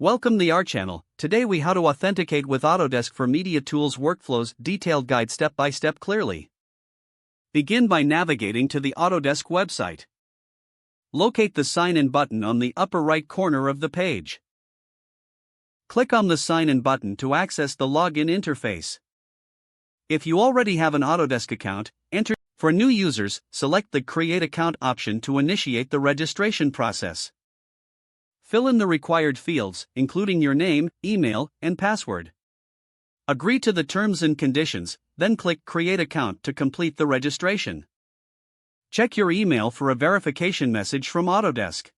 Welcome to our channel. Today we how to authenticate with Autodesk for Media Tools workflows, detailed guide step by step clearly. Begin by navigating to the Autodesk website. Locate the Sign In button on the upper right corner of the page. Click on the Sign In button to access the login interface. If you already have an Autodesk account, enter. For new users, select the Create Account option to initiate the registration process. Fill in the required fields, including your name, email, and password. Agree to the terms and conditions, then click Create Account to complete the registration. Check your email for a verification message from Autodesk.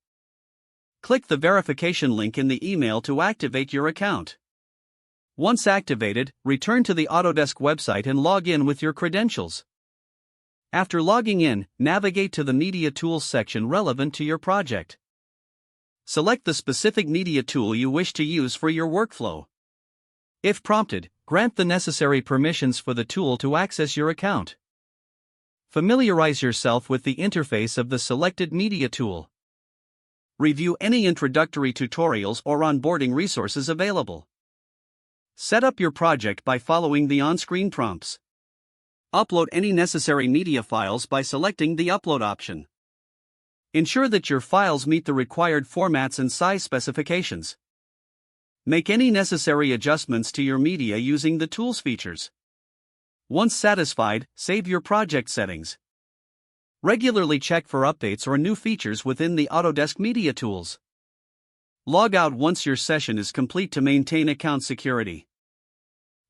Click the verification link in the email to activate your account. Once activated, return to the Autodesk website and log in with your credentials. After logging in, navigate to the Media Tools section relevant to your project. Select the specific media tool you wish to use for your workflow. If prompted, grant the necessary permissions for the tool to access your account. Familiarize yourself with the interface of the selected media tool. Review any introductory tutorials or onboarding resources available. Set up your project by following the on-screen prompts. Upload any necessary media files by selecting the Upload option. Ensure that your files meet the required formats and size specifications. Make any necessary adjustments to your media using the Tools features. Once satisfied, save your project settings. Regularly check for updates or new features within the Autodesk Media Tools. Log out once your session is complete to maintain account security.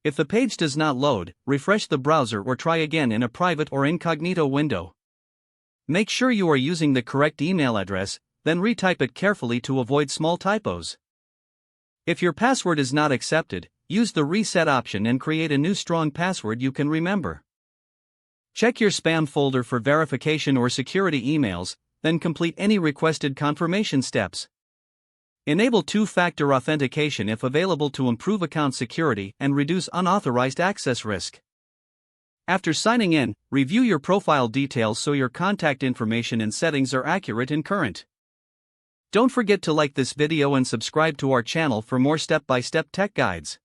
If the page does not load, refresh the browser or try again in a private or incognito window. Make sure you are using the correct email address, then retype it carefully to avoid small typos. If your password is not accepted, use the Reset option and create a new strong password you can remember. Check your spam folder for verification or security emails, then complete any requested confirmation steps. Enable two-factor authentication if available to improve account security and reduce unauthorized access risk. After signing in, review your profile details so your contact information and settings are accurate and current. Don't forget to like this video and subscribe to our channel for more step-by-step tech guides.